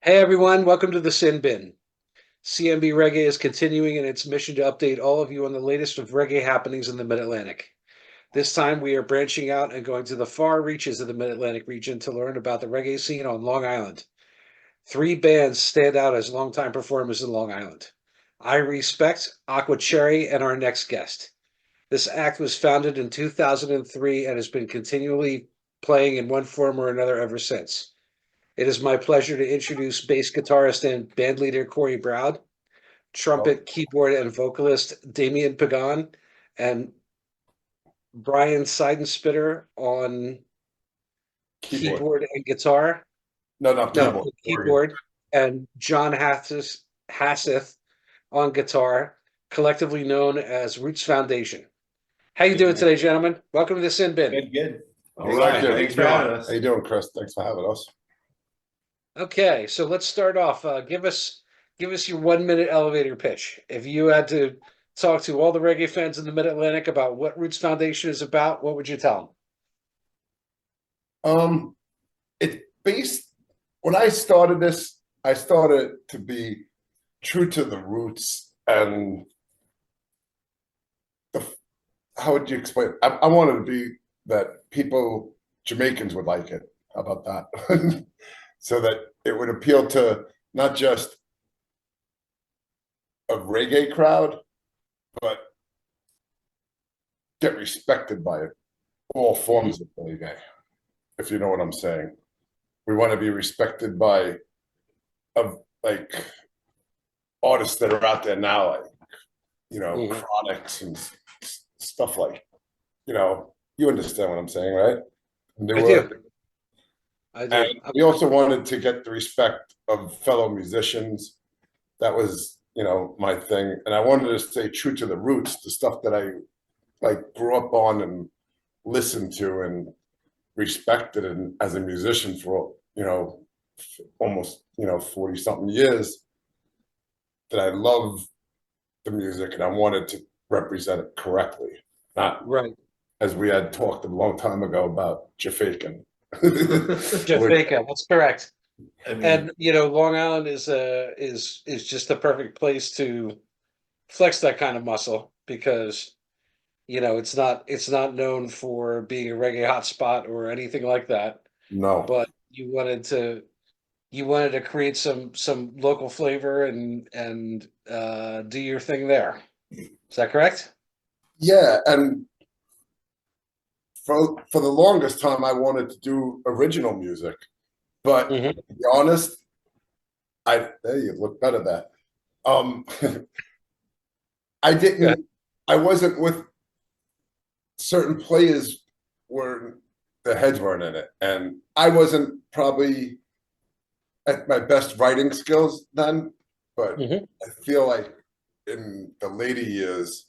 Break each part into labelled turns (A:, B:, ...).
A: Hey everyone, welcome to the Sin Bin. CMB Reggae is continuing in its mission to update all of you on the latest of reggae happenings in the Mid-Atlantic. This time we are branching out and going to the far reaches of the Mid-Atlantic region to learn about the reggae scene on Long Island. Three bands stand out as longtime performers in Long Island. I Respect, Aqua Cherry, and our next guest. This act was founded in 2003 and has been continually playing in one form or another ever since. It is my pleasure to introduce bass guitarist and bandleader Corey Browd,
B: Oh,
A: trumpet, keyboard, and vocalist Damian Pagan, and Brian Seidenspitter on
B: keyboard.
A: keyboard and guitar.
B: No, no,
A: No,
B: keyboard. Organ.
A: keyboard, and John Hasseth on guitar, collectively known as Roots Foundation. How you doing today, gentlemen? Welcome to the Sin Bin.
C: Good, good.
B: All right, good.
C: Thanks for having us.
B: How you doing, Chris? Thanks for having us.
A: Okay, so let's start off. Give us your 1 minute elevator pitch. If you had to talk to all the reggae fans in the Mid Atlantic about what Roots Foundation is about, what would you tell
B: It's based when I started this, I started to be true to the roots and the how would you explain it? I wanted to be that people, Jamaicans would like it. How about that? So that it would appeal to not just a reggae crowd, but get respected by all forms of reggae, if you know what I'm saying. We want to be respected by like artists that are out there now, like
A: Mhm.
B: Chronics and stuff like, you understand what I'm saying, right?
A: I do. I do.
B: And we also wanted to get the respect of fellow musicians. That was, my thing. And I wanted to stay true to the roots, the stuff that I like grew up on and listened to and respected and as a musician for, almost, 40 something years, that I love the music and I wanted to represent it correctly. Not
A: Right.
B: as we had talked a long time ago about Jafakin.
A: Jamaica, that's correct.
C: I mean,
A: And Long Island is just the perfect place to flex that kind of muscle because it's not known for being a reggae hotspot or anything like that.
B: No,
A: But you wanted to create some local flavor and do your thing there. Is that correct?
B: yeah, and for the longest time, I wanted to do original music, but
A: Hmm.
B: to be honest, there you look better there. Um, I
A: Yeah.
B: didn't, I wasn't with certain players where the heads weren't in it, and I wasn't probably at my best writing skills then, but
A: Hmm.
B: I feel like in the later years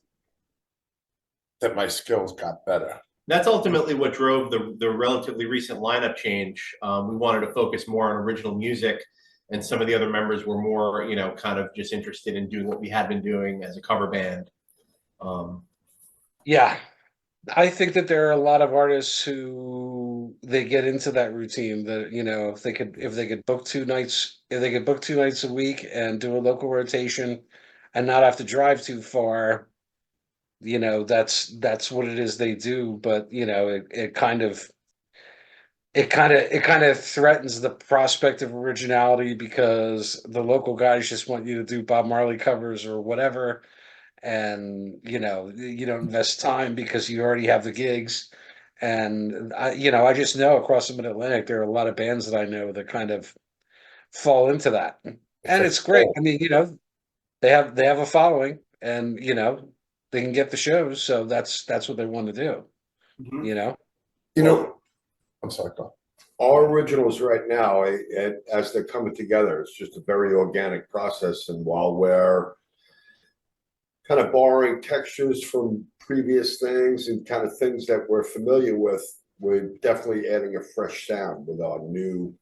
B: that my skills got better.
C: that's ultimately what drove the relatively recent lineup change. We wanted to focus more on original music, and some of the other members were more, kind of just interested in doing what we had been doing as a cover band. Um,
A: Yeah. I think that there are a lot of artists who they get into that routine that, if they could book 2 nights, if they could book 2 nights a week and do a local rotation and not have to drive too far, that's what it is they do. But, it kind of threatens the prospect of originality because the local guys just want you to do Bob Marley covers or whatever, and you don't invest time because you already have the gigs. And I just know across the Mid Atlantic there are a lot of bands that I know that kind of fall into that,
B: It's
A: and
B: a
A: it's great. I
B: pull.
A: mean, they have a following, and they can get the shows, so that's what they want to do.
C: mhm.
A: You know.
B: You
D: Well,
B: know, I'm sorry, go.
D: our originals right now, as they're coming together, it's just a very organic process. And while we're kind of borrowing textures from previous things and kind of things that we're familiar with, we're definitely adding a fresh sound with our new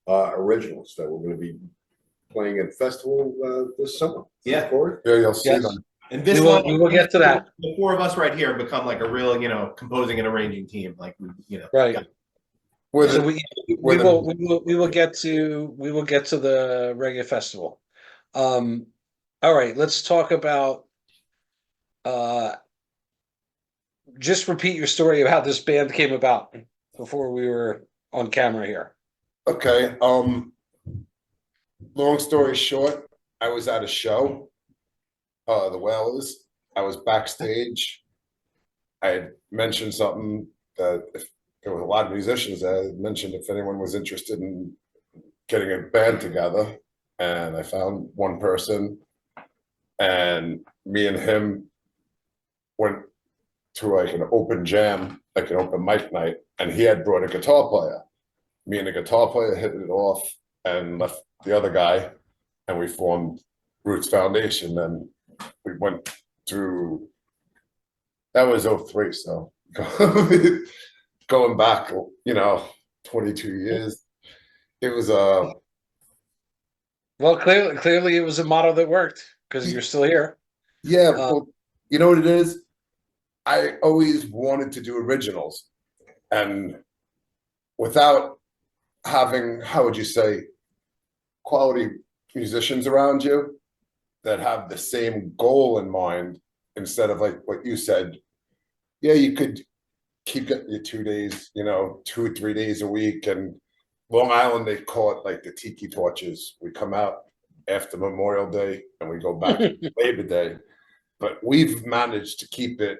D: originals that we're going to be playing at festival this summer.
C: Yeah.
D: Corey?
B: Yeah, you'll see
A: Yes.
B: them.
C: And this
A: We will-
C: lineup,
A: we will get to that.
C: The four of us right here become like a real, composing and arranging team. Like,
A: Right.
B: With
A: So
B: it,
A: we
B: with
A: will we will get to the reggae festival. All right, let's talk about uh just repeat your story of how this band came about before we were on camera here.
B: okay. Long story short, I was at a show, the Whalers. I was backstage. I had mentioned something that if there was a lot of musicians, I had mentioned if anyone was interested in getting a band together, and I found one person, and me and him went to like an open jam, like an open mic night, and he had brought a guitar player. Me and the guitar player hit it off and left the other guy, and we formed Roots Foundation. And we went through, that was '03, so going back, 22 years. It was
A: Well, clearly it was a model that worked because you're still here.
B: yeah,
A: Uh,
B: well, you know what it is? I always wanted to do originals, and without having, how would you say, quality musicians around you that have the same goal in mind, instead of like what you said, yeah, you could keep getting your 2 days, 2 or 3 days a week. And Long Island, they call it like the tiki torches. We come out after Memorial Day and we go back Labor Day. But we've managed to keep it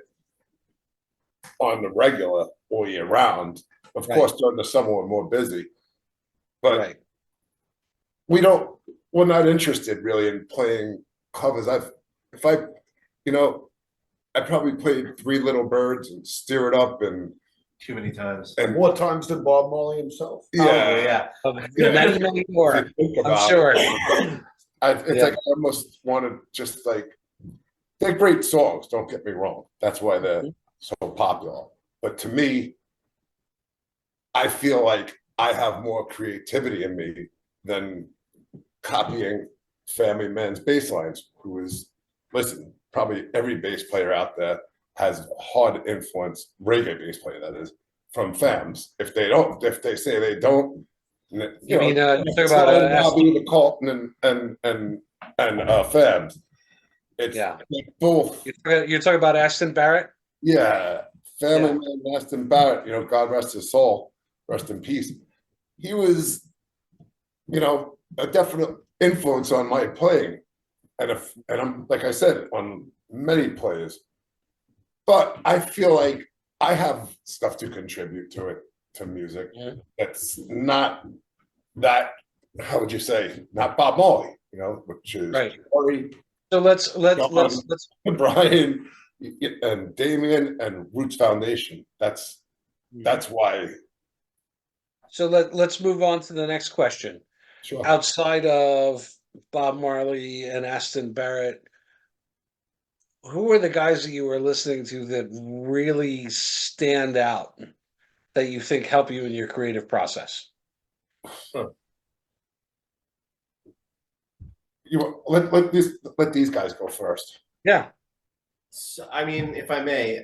B: on the regular all year round. Of
A: Right.
B: course, during the summer, we're more busy. But
A: right.
B: we're not interested really in playing covers. I probably played Three Little Birds and Steer It Up and
C: Too many times.
D: More times than Bob Marley himself.
C: Probably,
B: yeah.
C: yeah.
A: Many more.
B: If you think
A: I'm
B: about
A: sure.
B: it, it's
A: Yeah.
B: like I almost want to just like, they're great songs, don't get me wrong. That's why they're so popular. But to me, I feel like I have more creativity in me than copying Family Man's bass lines, who is, listen, probably every bass player out there has hard influence, reggae bass player that is, from Fams. If they say they don't,
A: You mean you're talking
B: it's
A: about
B: not Bobby, the Carlton and Fams. It's
A: Yeah.
B: both.
A: you're talking about Aston Barrett?
B: Yeah, Family
A: Yeah.
B: Man, Aston Barrett, God rest his soul, rest in peace. He was, a definite influence on my playing, and I'm, like I said, on many players. But I feel like I have stuff to contribute to music.
A: Mhm.
B: That's not that. How would you say? Not Bob Marley, which is
A: Right.
B: Corey,
A: So let's
B: John, Brian, and Damien, and Roots Foundation. That's why.
A: so let's move on to the next question.
B: Sure.
A: Outside of Bob Marley and Aston Barrett, who were the guys that you were listening to that really stand out that you think help you in your creative process?
B: Let these guys go first.
A: Yeah.
C: So, I mean, if I may,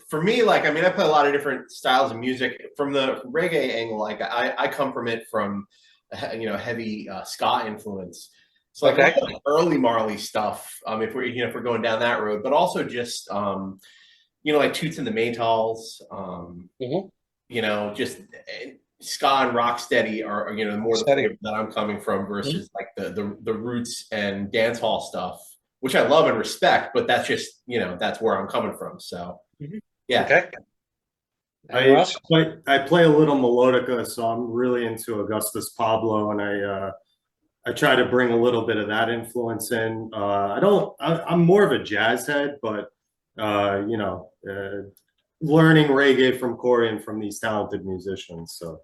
C: for me, I play a lot of different styles of music. From the reggae angle, I come from it from, heavy ska influence. So a lot of the early Marley stuff, if we're going down that road, but also just like Toots and the Maytals, just ska and rocksteady are more the flavor that I'm coming from versus like the roots and dance hall stuff, which I love and respect, but that's just that's where I'm coming from. So yeah.
A: Okay.
E: I play a little melodica, so I'm really into Augustus Pablo, and I try to bring a little bit of that influence in. I'm more of a jazz head, but learning reggae from Corey and from these talented musicians. So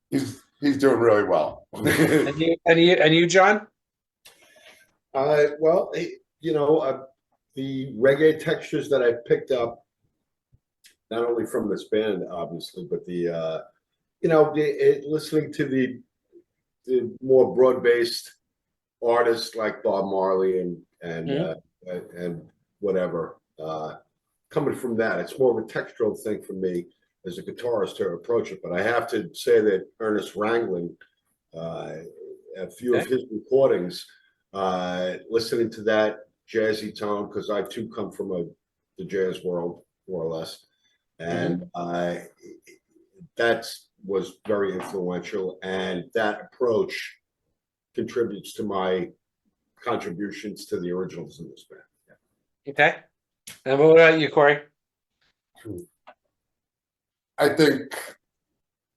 B: he's doing really well.
A: and you, John?
D: Well, the reggae textures that I picked up, not only from this band, obviously, but listening to the more broad-based artists like Bob Marley and whatever, coming from that, it's more of a textural thing for me. as a guitarist to approach it. But I have to say that Ernest Wrangling, a few of
A: Okay.
D: his recordings, listening to that jazzy tone, because I too come from the jazz world, more or less, and that was very influential, and that approach contributes to my contributions to the originals in this band.
A: Okay. And what about you, Corey?
B: I think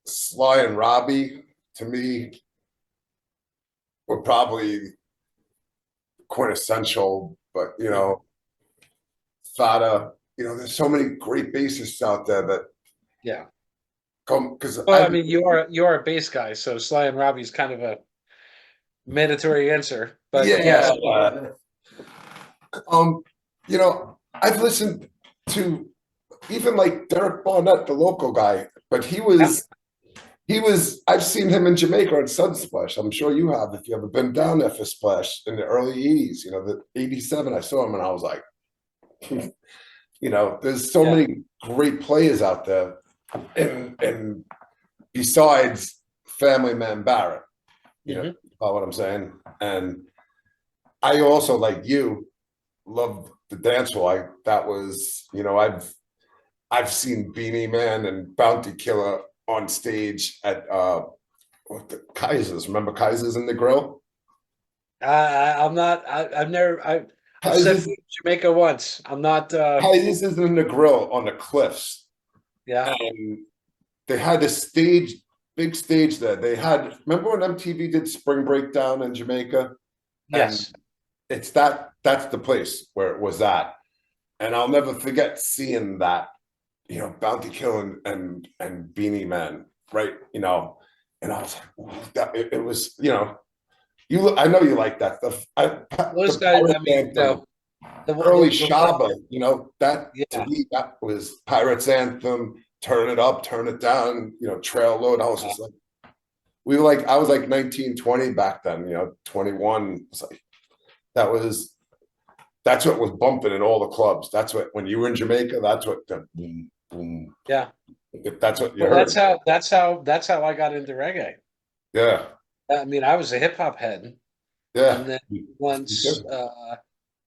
B: Sly and Robbie, to me, were probably quintessential, but you know, Fada, you know, there's so many great bassists out there that
A: Yeah.
B: come because
A: Well, I mean, you are a bass guy, so Sly and Robbie's kind of a mandatory answer. But yes,
B: you know, I've listened to even like Derek Barnett, the local guy, but he was I've seen him in Jamaica at Sunsplash. I'm sure you have if you ever been down there for Splash in the early 80s, you know, the 87, I saw him and I was like, you know, there's so many great players out there. And besides Family Man Barrett, you know, about what I'm saying. And I also, like you, love the dance hall. That was, you know, I've seen Beanie Man and Bounty Killer on stage at what the Kaisers. Remember Kaisers in the Grill?
A: I'm not. I've never. I've said
B: Kaisers,
A: food in Jamaica once. I'm not.
B: Kaisers is in the Grill on the cliffs.
A: Yeah.
B: And they had a stage, big stage there. They had, remember when MTV did Spring Breakdown in Jamaica?
A: Yes.
B: And it's that's the place where it was at. And I'll never forget seeing that, you know, Bounty Killer and Beanie Man, right? You know, and I was like, it was, you know, I know you like that stuff.
A: Those
B: The
A: guys. I
B: Pirate
A: mean,
B: Anthem,
A: the
B: early
A: the
B: Shaba, you know, that to
A: Yeah.
B: me, that was Pirates Anthem, Turn It Up, Turn It Down, you know, Trail Load. I was just like, I was like 19, 20 back then, you know, 21. It's like, that's what was bumping in all the clubs. That's what, when you were in Jamaica, that's what the boom, boom.
A: Yeah.
B: That's what you
A: Well,
B: heard.
A: that's how I got into reggae.
B: Yeah.
A: I mean, I was a hip hop head,
B: Yeah.
A: and then
B: Me
A: once
B: too.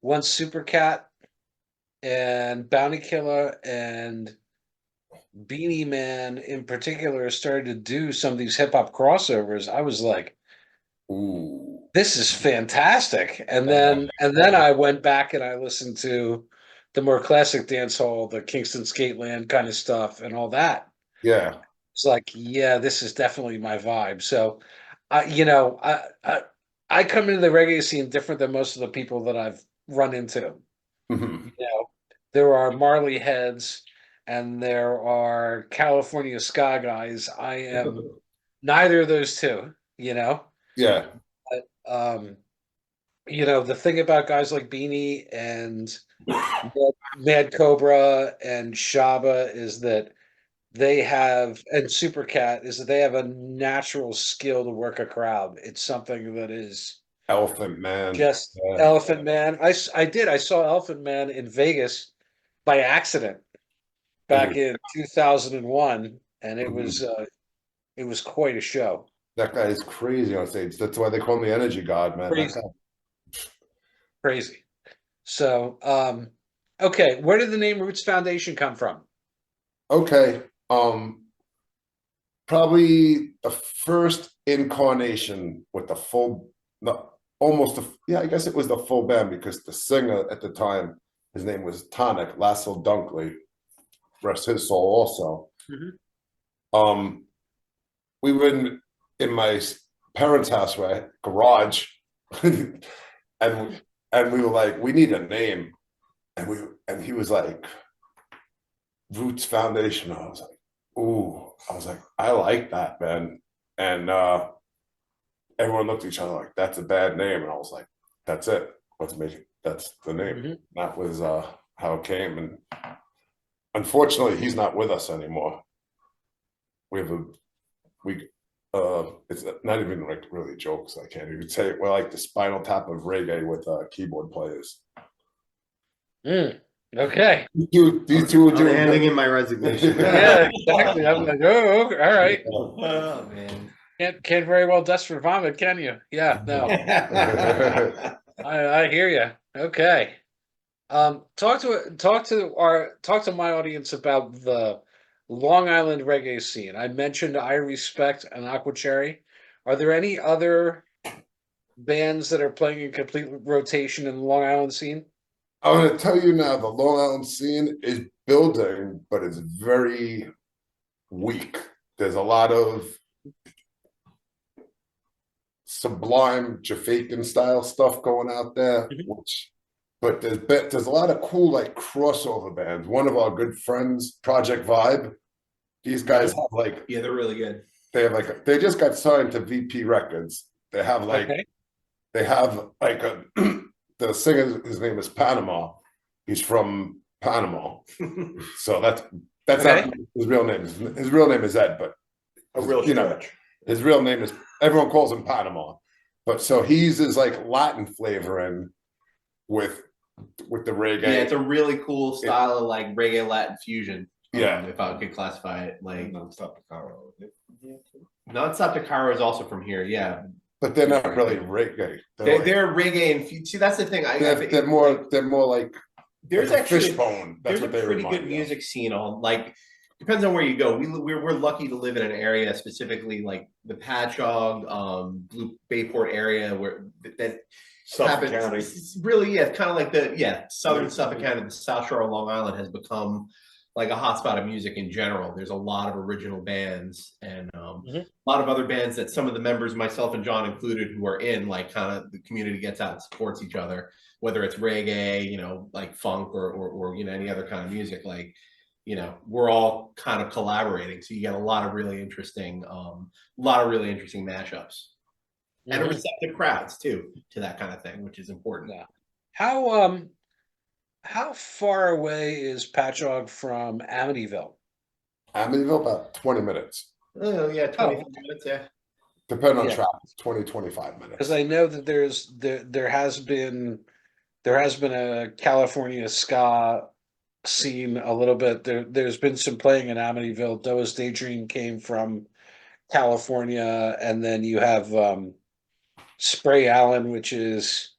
A: once Supercat and Bounty Killer and Beanie Man in particular started to do some of these hip hop crossovers, I was like,
B: Ooh.
A: this is fantastic. And then I went back and I listened to the more classic dance hall, the Kingston Skateland kind of stuff and all that.
B: Yeah.
A: It's like, yeah, this is definitely my vibe. So, I come into the reggae scene different than most of the people that I've run into.
B: Mhm.
A: You know, there are Marley heads and there are California ska guys. I am neither of those two, you know.
B: Yeah.
A: But the thing about guys like Beanie and Mad Cobra and Shaba is that and Supercat is that they have a natural skill to work a crowd. It's something that is
B: Elephant Man.
A: just
B: Yeah.
A: Elephant Man. I saw Elephant Man in Vegas by accident back
B: Mhm.
A: in 2001, and it
B: Mhm.
A: was quite a show.
B: That guy is crazy on stage. That's why they call him the Energy God, man. That
A: Crazy,
B: guy.
A: crazy. So, okay, where did the name Roots Foundation come from?
B: Okay. Probably the first incarnation with the full, yeah, I guess it was the full band because the singer at the time, his name was Tonic, Lassell Dunkley, rest his soul also. We were in my parents' house, right, garage, and we were like, we need a name, and he was like, Roots Foundation. I was like, ooh, I was like, I like that, man. And everyone looked at each other like, that's a bad name. And I was like, that's it. Let's make it. That's the name. That was how it came. And unfortunately, he's not with us anymore. It's not even like really jokes. I can't even say it. We're like the Spinal Tap of reggae with keyboard players.
A: Okay.
B: These two will
E: I'm
B: do
E: handing
B: it.
E: in my resignation.
A: Yeah, exactly. I'm like, oh, okay, all right.
C: Oh, man.
A: Can't very well dust for vomit, can you? Yeah, no. I hear you. Okay. Talk to my audience about the Long Island reggae scene. I mentioned I Respect and Aqua Cherry. Are there any other bands that are playing in complete rotation in the Long Island scene?
B: I'm going to tell you now, the Long Island scene is building, but it's very weak. There's a lot of sublime Jafaican style stuff going out there,
A: Mhm.
B: but there's a lot of cool like crossover bands. One of our good friends, Project Vibe, these guys have like
C: Yeah, they're really good.
B: they just got signed to VP Records. They have like
A: Okay.
B: they have like a the singer, his name is Panama. He's from Panama. So that's
A: Okay.
B: not his real name. His real name is Ed, but
D: A real
B: you know,
D: stretch.
B: his real name is, everyone calls him Panama. But so he's his like Latin flavor in with the reggae.
C: Yeah, it's a really cool style of like reggae Latin fusion.
B: Yeah.
C: If I could classify it like
D: Non-stop Caro.
C: Nonstop to Cairo is also from here. Yeah,
B: But they're not really reggae.
C: they're reggae and see that's the thing.
B: They're more like
C: there's
B: like a
C: actually
B: fishbone. That's
C: there's
B: what
C: a
B: they
C: pretty
B: remind
C: good
B: me of.
C: music scene on like depends on where you go. We're lucky to live in an area specifically like the Patchogue, Blue Bayport area where that
D: Suffolk
C: happens.
D: County.
C: It's really it's kind of like the southern Suffolk County, the South Shore of Long Island has become like a hotspot of music in general. There's a lot of original bands and a lot of other bands that some of the members, myself and John included, who are in like kind of the community gets out and supports each other, whether it's reggae, like funk or any other kind of music. Like, we're all kind of collaborating. So you get a lot of really interesting mashups and a receptive crowds too to that kind of thing, which is important.
A: Yeah. How far away is Patchogue from Amityville?
B: Amityville, about 20 minutes.
C: Oh yeah, 25 minutes. Yeah.
B: Depending on
A: Yeah.
B: traffic, 20, 25 minutes.
A: Because I know that there has been a California ska scene a little bit. There's been some playing in Amityville. Doa's Daydream came from California, and then you have Spray Allen, which is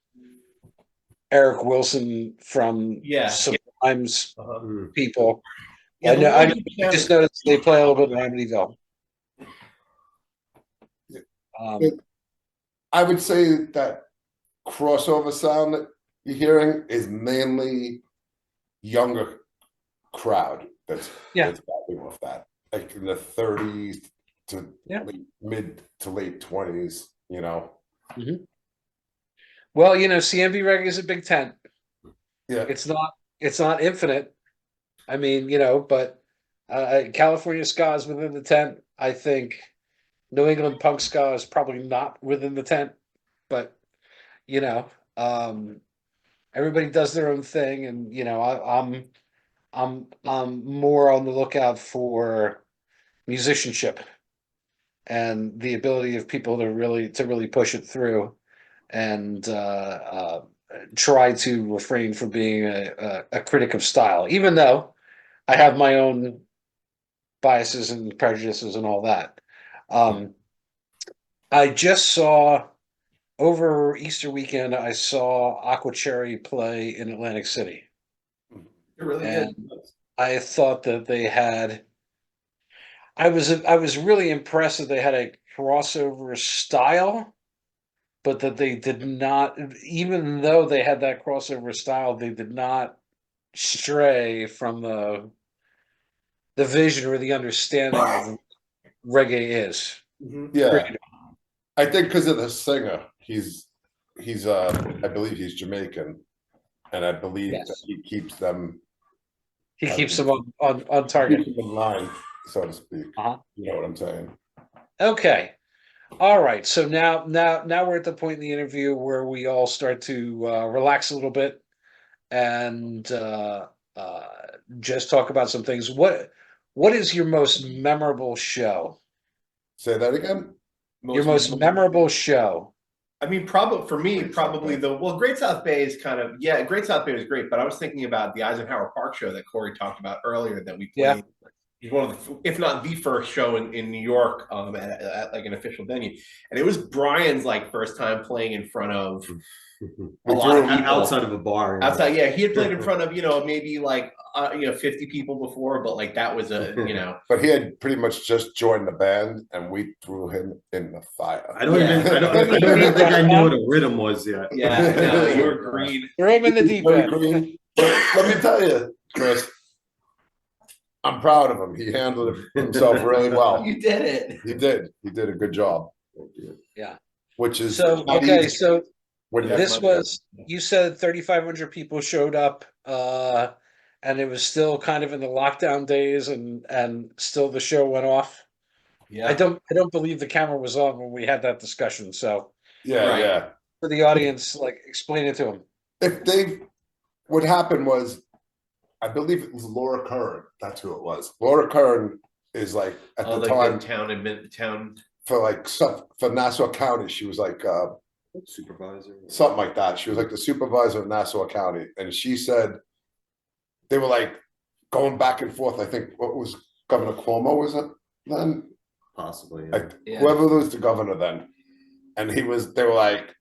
A: Eric Wilson from
C: Yeah.
A: Sublime's
C: Uh-huh.
A: people.
C: Yeah,
A: I just noticed they play a little bit in Amityville.
B: I would say that crossover sound that you're hearing is mainly younger crowd that's backing off that, like in the 30s to mid to late 20s,
A: Well, CMB Reggae is a big tent.
B: Yeah,
A: it's not infinite. I mean, but California ska is within the tent. I think New England punk ska is probably not within the tent, but everybody does their own thing, and I'm more on the lookout for musicianship and the ability of people to really push it through and try to refrain from being a critic of style, even though I have my own biases and prejudices and all that. I just saw over Easter weekend, I saw Aqua Cherry play in Atlantic City.
C: They're really
A: And
C: good.
A: I thought that they had. I was really impressed that they had a crossover style, but that they did not, even though they had that crossover style, they did not stray from the vision or the understanding of reggae is.
B: yeah. I think because of the singer, he's I believe he's Jamaican, and I believe that he keeps them.
A: He keeps them on target.
B: Keeps them in line, so to speak. You know what I'm saying?
A: Okay. All right. So now we're at the point in the interview where we all start to relax a little bit and just talk about some things. What is your most memorable show?
B: Say that again.
A: Your most memorable show.
C: I mean, probably for me, probably Great South Bay is kind of, yeah, Great South Bay was great, but I was thinking about the Eisenhower Park show that Corey talked about earlier that we
A: Yeah.
C: played. He's one of the, if not the first show in New York, at like an official venue, and it was Brian's like first time playing in front of a lot of people
E: outside of a bar. You know?
C: outside. Yeah, he had played in front of maybe like 50 people before, but like that was a
B: But he had pretty much just joined the band, and we threw him in the fire.
E: I don't
C: Yeah.
E: even. I don't even think I knew what a rhythm was yet.
C: yeah. No, you were green.
A: Throw him in the deep
B: Very
A: end.
B: green. But let me tell you, Chris, I'm proud of him. He handled himself really well.
C: You did it.
B: He did. He did a good job.
A: Yeah.
B: Which is
A: So
B: not
A: okay,
B: easy
A: so
B: when you have
A: this
B: money.
A: was, you said 3,500 people showed up, and it was still kind of in the lockdown days, and still the show went off.
C: Yeah.
A: I don't believe the camera was on when we had that discussion. So
B: Yeah,
C: Right.
B: yeah.
A: for the audience, like, explain it to them.
B: If they, what happened was, I believe it was Laura Kern. That's who it was. Laura Kern is like at the
C: like
B: time
C: the town.
B: for like stuff for Nassau County. She was like
E: Supervisor.
B: something like that. She was like the supervisor of Nassau County, and she said they were like going back and forth. I think what was Governor Cuomo was it then?
E: Possibly. Yeah.
B: Like
C: Yeah.
B: whoever was the governor then, and they were like,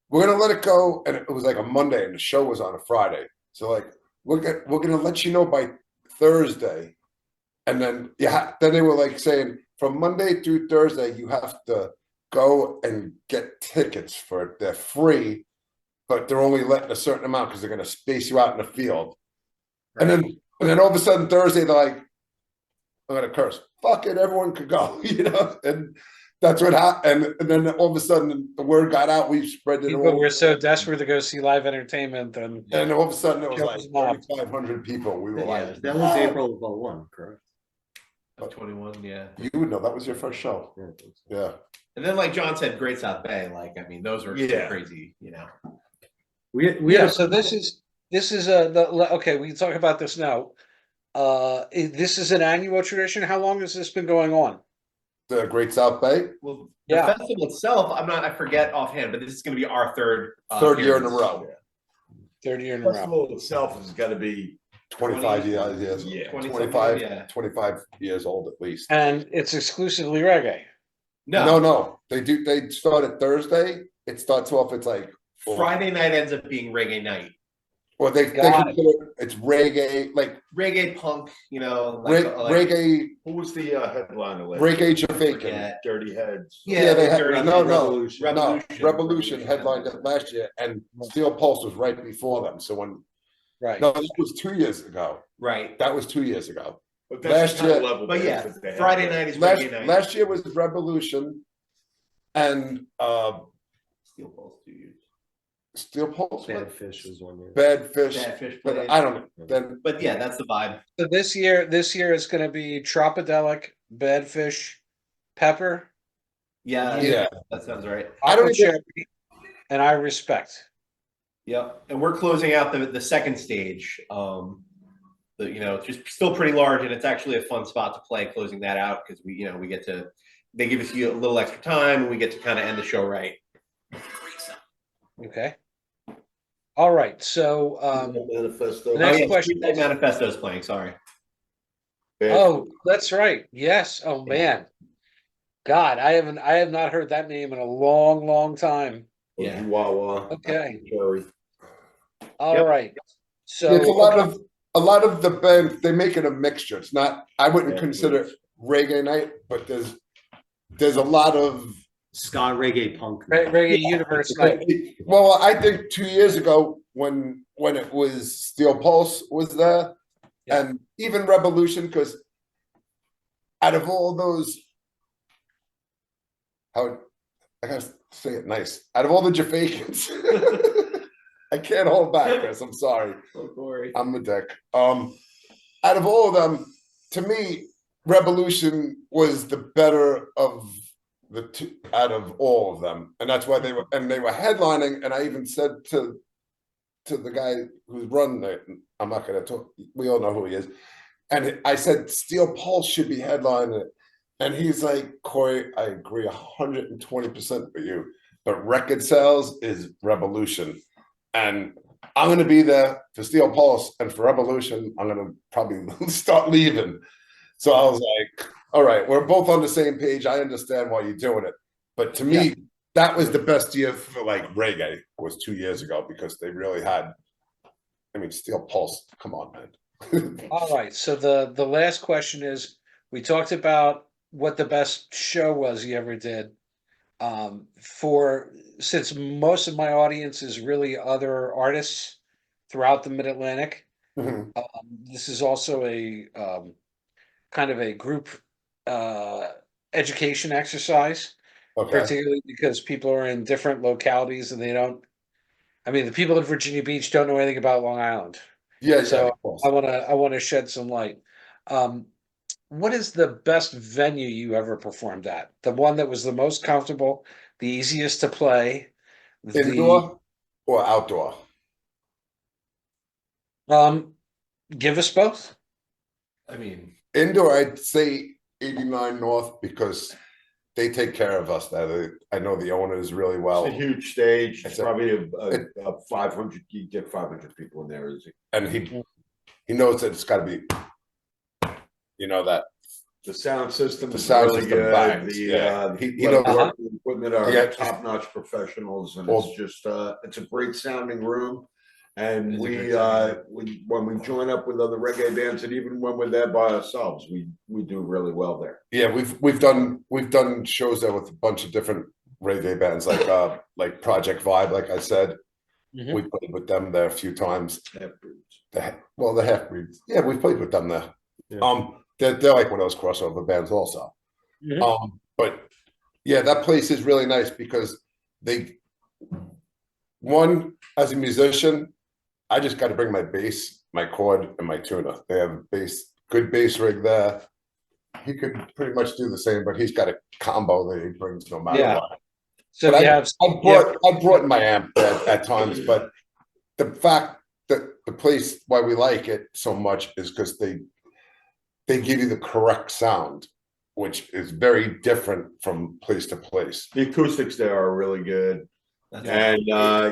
B: we're gonna let it go, and it was like a Monday, and the show was on a Friday. So like we're gonna let you know by Thursday, and then then they were like saying from Monday through Thursday you have to go and get tickets for it. They're free, but they're only letting a certain amount because they're gonna space you out in the field.
C: Right.
B: And then all of a sudden Thursday they're like, I'm gonna curse. Fuck it, everyone could go, and that's what happened. And then all of a sudden the word got out. We spread it
A: People
B: all.
A: were so desperate to go see live entertainment, and
B: And all of a sudden it was
A: Show
B: like
A: was mobbed.
B: 3,500 people. We were like,
E: That was April of 01, correct?
C: Of 21, yeah.
B: you would know that was your first show.
E: Yeah, I think so.
B: Yeah.
C: And then, like John said, Great South Bay. Like, I mean, those were
B: Yeah.
C: crazy.
E: We
A: yeah.
E: had a-
A: So this is okay. We can talk about this now. This is an annual tradition. How long has this been going on?
B: The Great South Bay,
C: Well,
A: Yeah.
C: the festival itself, I forget offhand, but this is going to be our third
B: third year in a
C: appearance.
B: row,
A: 30 year in a row.
D: Festival itself has got to be
B: 25 years,
D: Yeah.
B: 25,
C: yeah.
B: 25 years old at least.
A: And it's exclusively reggae.
B: No, they start at Thursday. It starts off, it's like,
C: Friday night ends up being reggae night.
B: well, they
A: Got
B: consider it's reggae, like
C: Reggae punk,
B: reggae,
D: Who was the headliner? last
B: reggae
D: year?
B: Jamaican.
C: Yeah.
D: Dirty Heads.
C: Yeah,
B: they had,
C: Dirty
B: no,
E: Revolution.
B: no, Revolution headlined it last year, and Steel Pulse was right before them. So
A: Right.
B: no, this was 2 years ago.
C: Right.
B: That was 2 years ago.
D: But
B: Last
D: the kind of
B: year-
D: level
C: But yeah,
D: bands that they have.
C: Friday night is reggae night.
B: Last year was Revolution, and
C: Steel Pulse 2 years.
B: Steel Pulse,
E: Bad Fish was one year.
B: Bad Fish,
C: Bad Fish
B: but
C: played.
B: I don't know. Then
C: But yeah, that's the vibe.
A: So this year is going to be Tropidelic, Badfish, Pepper,
C: Yeah,
B: yeah,
C: that sounds right.
B: I don't
A: Aqua
B: even-
A: Cherry, and I Respect.
C: Yep. And we're closing out the second stage. It's just still pretty large, and it's actually a fun spot to play closing that out because we get to, they give us a little extra time and we get to kind of end the show right.
A: Okay. All right. So
D: Manifesto.
A: The next
C: Oh, yeah,
A: question
C: Streetlight
A: is-
C: Manifesto's playing, sorry.
A: oh, that's right. Yes. Oh man. God, I have not heard that name in a long, long time.
C: Yeah.
D: Wawa.
A: Okay.
D: Cherry.
A: All
C: Yep.
A: right. So
B: it's a lot of the band. They make it a mixture. It's not. I wouldn't
D: Yeah,
B: consider it reggae night, but there's a lot of.
E: Ska reggae punk.
A: Reggae Universe night.
B: Well, I think 2 years ago when it was Steel Pulse was there,
A: Yeah.
B: and even Revolution, because out of all those, I gotta say it nice. Out of all the Jamaicans, I can't hold back, Chris. I'm sorry.
C: Oh, Corey.
B: I'm the dick. Out of all of them, to me, Revolution was the better of the two out of all of them, and that's why they were headlining. And I even said to the guy who's running it, I'm not going to talk. We all know who he is, and I said Steel Pulse should be headlining it, and he's like, Corey, I agree 120% with you, but record sales is Revolution. And I'm going to be there for Steel Pulse, and for Revolution, I'm going to probably start leaving. So I was like, all right, we're both on the same page. I understand why you're doing it. But to me, that was the best year for like reggae was 2 years ago, because they really had, I mean, Steel Pulse, come on, man.
A: All right. So the last question is, we talked about what the best show was you ever did. Since most of my audience is really other artists throughout the Mid-Atlantic,
B: Mhm.
A: this is also a kind of a group education exercise,
B: Okay.
A: particularly because people are in different localities and they don't. I mean, the people in Virginia Beach don't know anything about Long Island,
B: Yeah,
A: so
B: of course.
A: I want to shed some light. What is the best venue you ever performed at? The one that was the most comfortable, the easiest to play, the
B: Indoor or outdoor?
A: give us both.
C: I mean,
B: Indoor, I'd say 89 North, because they take care of us. That I know the owners really well,
D: It's a huge stage. It's
B: It's a-
D: probably a 500. You get 500 people in there. Is it?
B: and he knows that it's got to be, you know, that
D: The sound system
B: The
D: is
B: sound
D: really
B: system
D: good.
B: bangs,
D: The
B: yeah. He
D: level
B: knows-
D: work and equipment are
B: Yeah.
D: top-notch professionals, and
B: Well-
D: it's just it's a great sounding room. And
C: It is a great sounding
D: when we join up with other reggae bands, and even when we're there by ourselves, we do really well there.
B: yeah, we've done shows there with a bunch of different reggae bands, like Project Vibe, like I said.
A: Mhm.
B: We played with them there a few times.
D: Half-breeds.
B: The half breeds. Yeah, we've played with them there.
E: Yeah.
B: They're like one of those crossover bands also.
A: Mhm.
B: But yeah, that place is really nice because as a musician, I just got to bring my bass, my chord, and my tuner. They have a good bass rig there. He could pretty much do the same, but he's got a combo that he brings no matter
A: Yeah.
B: what.
A: So
B: But
A: you have
B: I brought my amp at times, but the fact that the place why we like it so much is because they give you the correct sound, which is very different from place to place.
D: The acoustics there are really good,
C: that's
D: and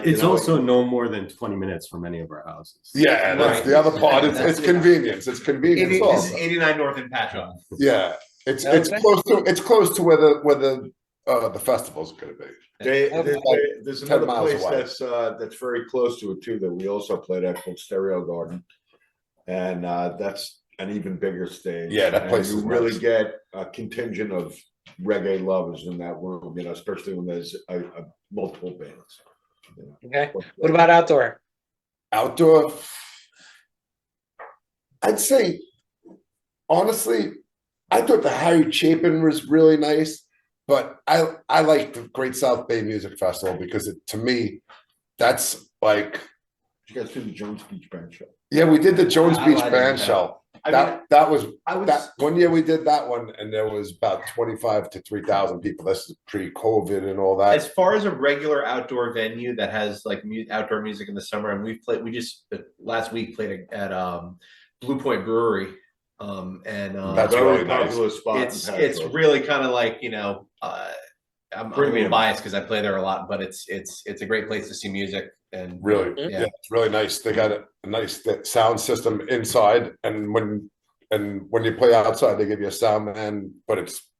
E: It's also no more than 20 minutes from any of our houses.
B: Yeah, and that's
C: Right.
B: the other part. It's
C: That's-
B: convenience. It's convenience.
C: this is
B: Also.
C: 89 North and Patchogue.
B: Yeah, it's
A: Okay.
B: close to where the festival's going to be.
D: There's
B: 10
D: another
B: miles
D: place
B: away.
D: that's very close to it too that we also played at, called Stereo Garden, and that's an even bigger stage.
B: Yeah, that
D: And
B: place
D: you
B: is
D: really
B: nice.
D: get a contingent of reggae lovers in that room, especially when there's multiple bands.
A: okay. What about outdoor?
B: Outdoor, I'd say, honestly, I thought the Harry Chapin was really nice, but I like the Great South Bay Music Festival because to me, that's like,
D: Did you guys do the Jones Beach Band show?
B: yeah, we did the Jones
C: I
B: Beach
C: didn't
B: Band
C: know.
B: show.
C: I mean,
B: That was
C: I was
B: that one year we did that one, and there was about 25 to 3,000 people. This is pre-COVID and all that.
C: as far as a regular outdoor venue that has like outdoor music in the summer, and we just last week played at Blue Point Brewery, and
B: That's
D: Very
B: really nice.
D: popular spot. in
C: it's
D: Patchogue.
C: really kind of like I'm a little
D: Premium.
C: biased because I play there a lot, but it's a great place to see music and
B: Really,
C: yeah.
B: yeah, it's really nice. They got a nice sound system inside, and when you play outside, they give you a sound man. But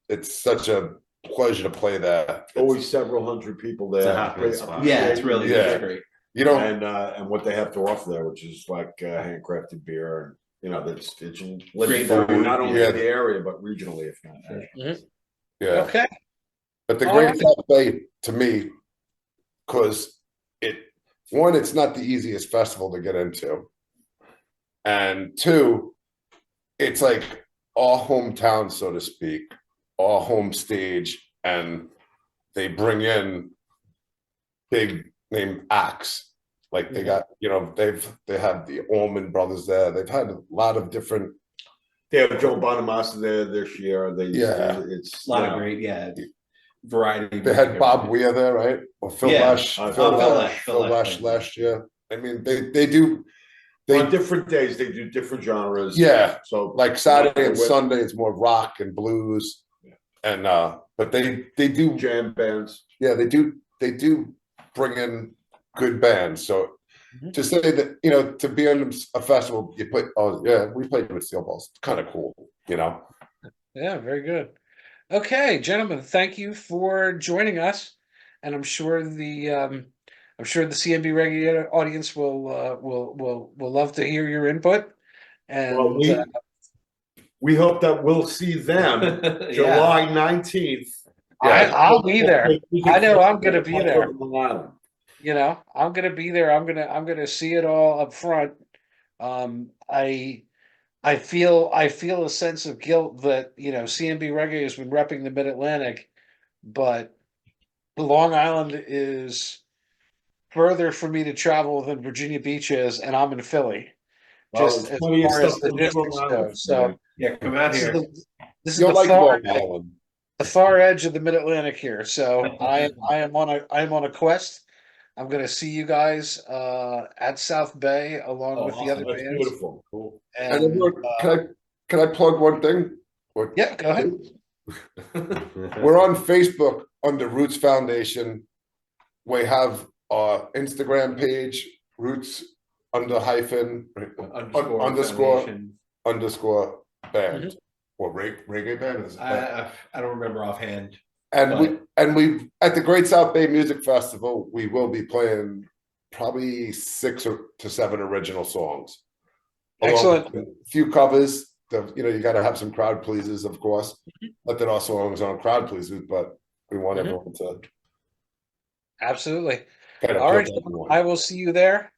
B: it's such a pleasure to play there.
D: Always several hundred people there.
E: It's a happening spot.
C: Yeah, it's really
B: Yeah.
C: it's great.
B: You don't.
D: And what they have to offer there, which is like handcrafted beer, and that's it's
C: Great
D: legendary
C: food,
D: not only
B: yeah.
D: in the area but regionally, if not.
B: Yeah,
A: Okay.
B: but the
A: All
B: Great
A: right.
B: South Bay to me, because it's not the easiest festival to get into, and two, it's like our hometown, so to speak, our home stage, and they bring in big name acts. Like they got, they have the Allman Brothers there. They've had a lot of different.
D: They have Joe Bonamassa there this year. It's
C: A lot of great variety.
B: They had Bob Weir there, right? Or Phil
C: Yeah.
B: Lesh.
D: Phil
B: Lesh last year. I mean, they do.
D: on different days they do different genres.
B: Yeah,
D: So
B: like Saturday and
D: with
B: Sunday, it's more rock and blues, and but they do
D: jam bands.
B: yeah they do they do bring in good bands. So
A: Mhm.
B: to say that, to be on a festival, you put, oh yeah, we played with Steel Balls. It's kind of cool,
A: Yeah, very good. Okay, gentlemen, thank you for joining us, and I'm sure the CMB Reggae audience will love to hear your input.
D: Well,
A: And
D: we hope that we'll see them
C: Yeah.
D: July 19th.
A: I'll be there. I know I'm gonna be there.
D: Long Island.
A: I'm gonna be there. I'm gonna see it all up front. Um, I I feel a sense of guilt that CMB Reggae has been repping the Mid Atlantic, but Long Island is further for me to travel than Virginia Beach is, and I'm in Philly.
D: Well,
A: Just
D: there's
A: as
D: plenty of
A: far as
D: stuff to do on
A: logistics
D: Long
A: go.
D: Island.
A: So
C: Yeah, come out
A: this is
C: here.
A: this is
B: you'll
A: the
B: like
A: far
B: Long Island.
A: edge of the Mid Atlantic here. So I am on a quest. I'm gonna see you guys at South Bay along
D: Oh,
A: with the
D: awesome.
A: other
D: That's
A: bands.
D: beautiful. Cool.
B: And
A: And
B: can I plug one thing?
A: yeah, go ahead.
B: We're on Facebook under Roots Foundation. We have our Instagram page, Roots underscore
C: Foundation.
B: underscore band.
A: Mhm.
B: Or reggae band is it?
C: I don't remember offhand.
B: And we at the Great South Bay Music Festival, we will be playing probably 6 to 7 original songs.
A: Excellent.
B: Along with a few covers. You got to have some crowd pleasers, of course. Not that our songs aren't crowd pleasers, but we want everyone to
A: Absolutely.
B: kind of
A: All right,
B: flip everyone.
A: I will see you there.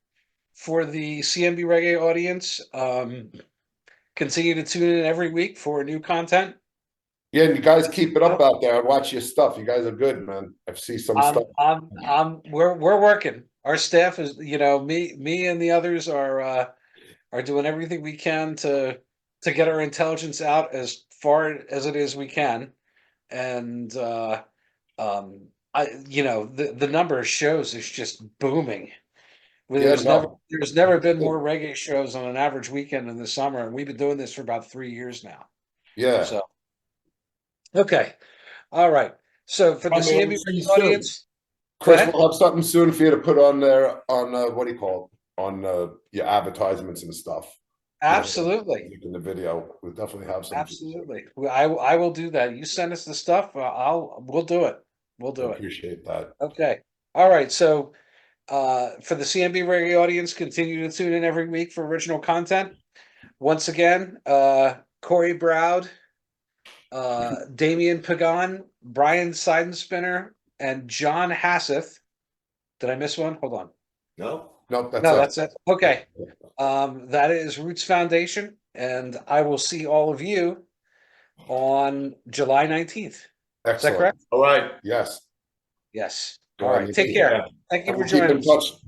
A: For the CMB Reggae audience, continue to tune in every week for new content.
B: Yeah, and you guys keep it up out there. I watch your stuff. You guys are good, man. I see some stuff.
A: We're working. Our staff is, me and the others are doing everything we can to get our intelligence out as far as it is we can, and the number of shows is just booming.
B: Yeah, no.
A: There's never been more reggae shows on an average weekend in the summer, and we've been doing this for about 3 years now.
B: Yeah.
A: So, okay, all right. So for the
D: Bye, man.
A: CMB
D: See you
A: Reggae
D: soon.
A: audience,
B: Chris,
A: ahead.
B: we'll have something soon for you to put on there on what do you call it? On your advertisements and stuff.
A: Absolutely,
B: In the video, we'll definitely have some.
A: absolutely. I will do that. You send us the stuff. We'll do it. We'll
B: I
A: do it.
B: appreciate that.
A: Okay. All right. So, for the CMB Reggae audience, continue to tune in every week for original content. Once again, Corey Browd, Damian Pagan, Brian Seidenspinner, and John Hasseth. Did I miss one? Hold on.
D: No?
B: No, that's
A: No,
B: it.
A: that's it. Okay. That is Roots Foundation, and I will see all of you on July 19th. Is that
B: Excellent.
A: correct?
D: All right.
B: Yes.
A: Yes.
B: Go
A: All
B: on,
A: right.
B: you
A: Take
B: too.
A: care.
D: Yeah.
A: Thank you
B: And
A: for
B: we'll keep
A: joining
B: in
A: us.
B: touch.